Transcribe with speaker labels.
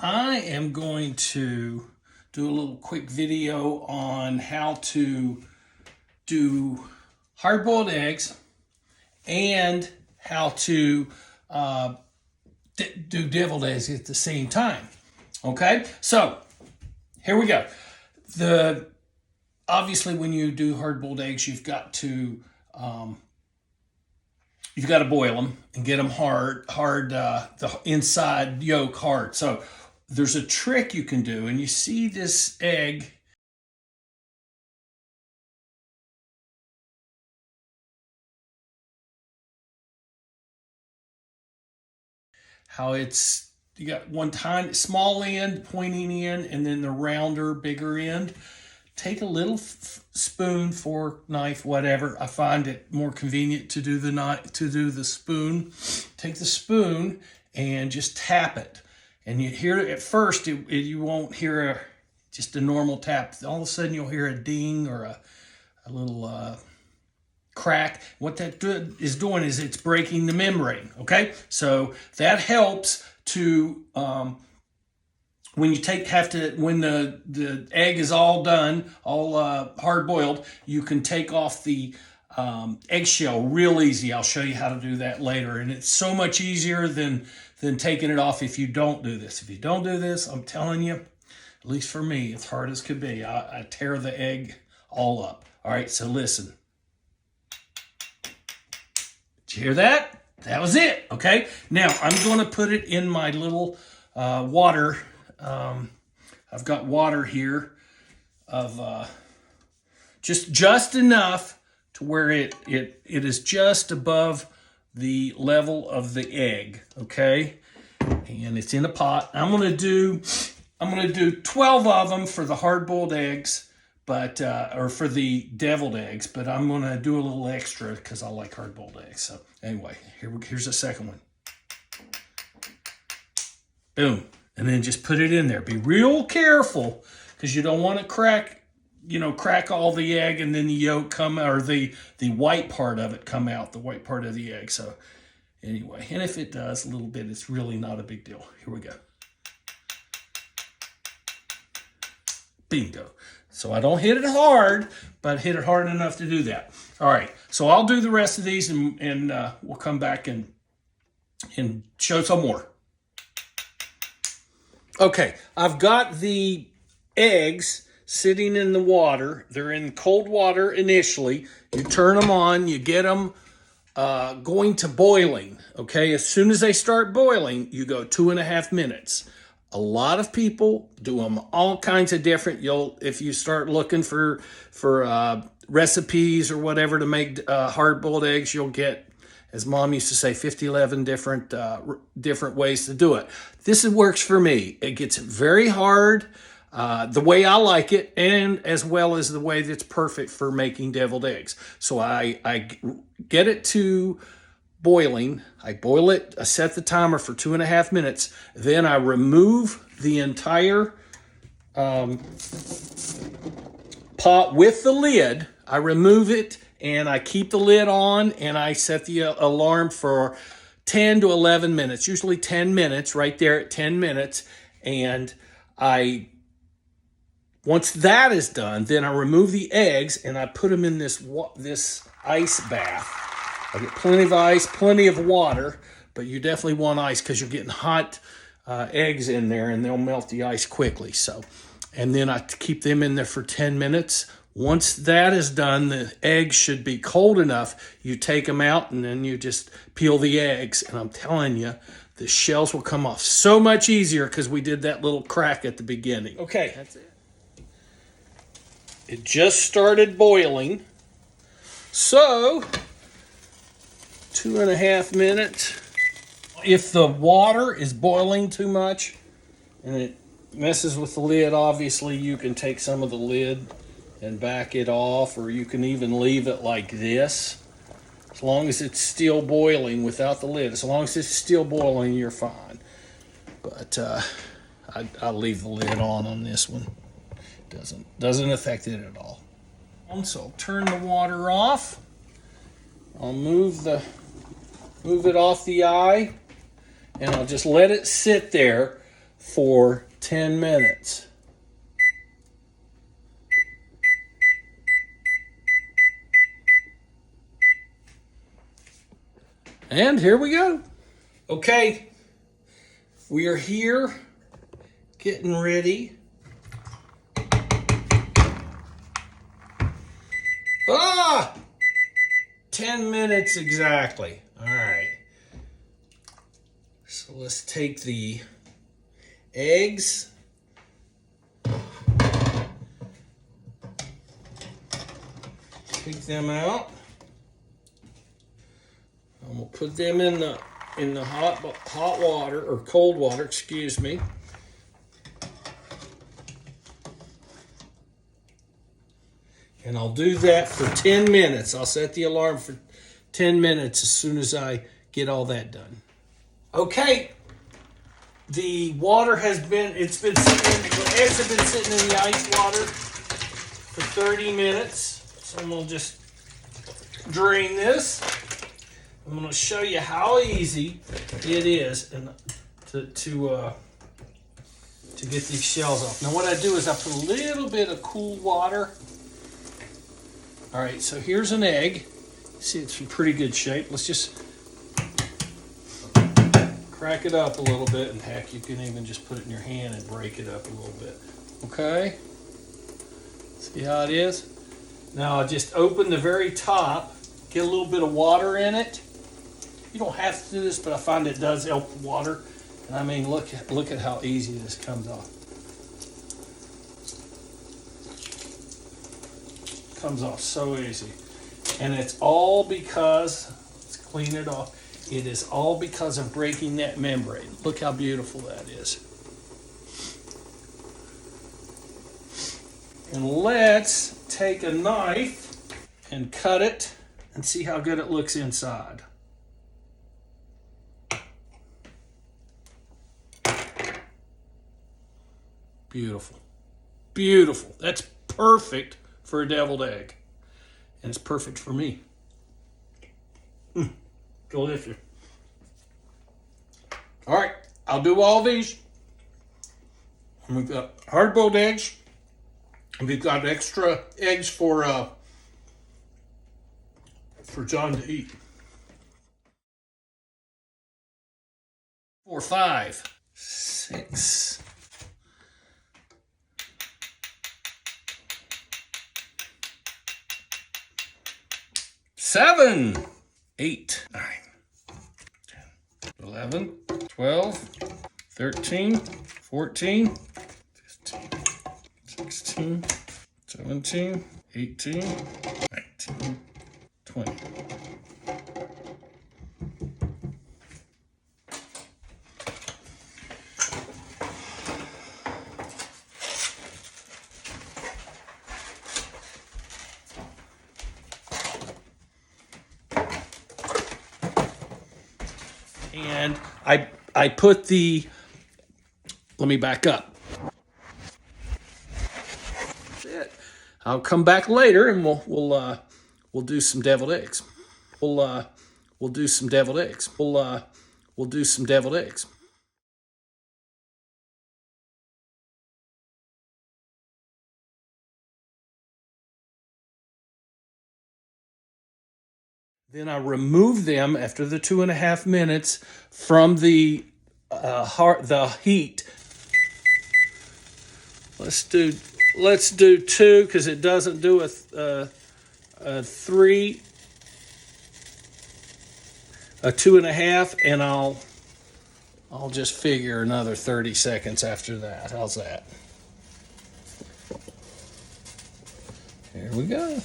Speaker 1: I am going to do a little quick video on how to do hard-boiled eggs and how to do deviled eggs at the same time. Okay, so here we go. Obviously when you do hard-boiled eggs, you've got to boil them and get them hard, the inside yolk hard. So there's a trick you can do, and you see this egg. How you got one tiny small end pointing in, and then the rounder, bigger end. Take a little spoon, fork, knife, whatever. I find it more convenient to do the spoon. Take the spoon and just tap it. And you hear it at first, you won't hear just a normal tap. All of a sudden you'll hear a ding or a little crack. What that is doing is it's breaking the membrane, okay? So that helps to, when you when the egg is all done, all hard boiled, you can take off the eggshell real easy. I'll show you how to do that later. And it's so much easier than taking it off if you don't do this. If you don't do this, I'm telling you, at least for me, it's hard as could be. I tear the egg all up. All right, so listen. Did you hear that? That was it, okay? Now, I'm going to put it in my little water. I've got water here of just enough to where it is just above the level of the egg, okay? And it's in a pot. I'm gonna do 12 of them for the hard-boiled eggs, but or for the deviled eggs, but I'm gonna do a little extra because I like hard-boiled eggs. So anyway, here's the second one. Boom. And then just put it in there. Be real careful because you don't want to crack all the egg and then the yolk come out, or the white part of it come out, the white part of the egg. So anyway, and if it does a little bit, it's really not a big deal. Here we go. Bingo. So I don't hit it hard, but hit it hard enough to do that. All right, so I'll do the rest of these and we'll come back and show some more. Okay, I've got the eggs sitting in the water. They're in cold water initially. You turn them on, you get them going to boiling, okay? As soon as they start boiling, you go 2.5 minutes. A lot of people do them all kinds of different. If you start looking for recipes or whatever to make hard-boiled eggs, you'll get, as Mom used to say, 11 different ways to do it. This works for me. It gets very hard the way I like it, and as well as the way that's perfect for making deviled eggs. So I get it to boiling. I boil it. I set the timer for 2.5 minutes. Then I remove the entire pot with the lid. I remove it and I keep the lid on, and I set the alarm for 10 to 11 minutes, usually 10 minutes, right there at 10 minutes. And once that is done, then I remove the eggs and I put them in this ice bath. I get plenty of ice, plenty of water, but you definitely want ice because you're getting hot eggs in there and they'll melt the ice quickly. So, and then I keep them in there for 10 minutes. Once that is done, the eggs should be cold enough. You take them out and then you just peel the eggs. And I'm telling you, the shells will come off so much easier because we did that little crack at the beginning. Okay, that's it. It just started boiling. So, 2.5 minutes. If the water is boiling too much and it messes with the lid, obviously you can take some of the lid and back it off, or you can even leave it like this. As long as it's still boiling without the lid, as long as it's still boiling, you're fine. But I'll leave the lid on this one. Doesn't affect it at all. So I'll turn the water off. I'll move it off the eye, and I'll just let it sit there for 10 minutes. And here we go. Okay, we are here getting ready. 10 minutes exactly. All right. So let's take the eggs. Take them out. And we'll put them in the hot water or cold water, excuse me. And I'll do that for 10 minutes. I'll set the alarm for 10 minutes as soon as I get all that done. Okay, the water the eggs have been sitting in the ice water for 30 minutes. So I'm gonna just drain this. I'm gonna show you how easy it is to get these shells off. Now what I do is I put a little bit of cool water. All right, so here's an egg. See, it's in pretty good shape. Let's just crack it up a little bit, and heck, you can even just put it in your hand and break it up a little bit. Okay? See how it is? Now I just open the very top, get a little bit of water in it. You don't have to do this, but I find it does help the water. And I mean, look at how easy this comes off. Comes off so easy. And it's all because, let's clean it off. It is all because of breaking that membrane. Look how beautiful that is. And let's take a knife and cut it and see how good it looks inside. Beautiful. Beautiful. That's perfect for a deviled egg. And it's perfect for me. Delicious. All right, I'll do all these. And we've got hard-boiled eggs. And we've got extra eggs for John to eat. 4, 5, 6. 7, 8, 9, 10, 11, 12, 13, 14, 15, 16, 17, 18, 19, 20. And I put let me back up. That's it. I'll come back later and we'll do some deviled eggs. We'll do some deviled eggs. We'll do some deviled eggs. Then I remove them after the 2.5 minutes from the heat. Let's do 2 because it doesn't do a 3, a 2.5, and I'll just figure another 30 seconds after that. How's that? Here we go.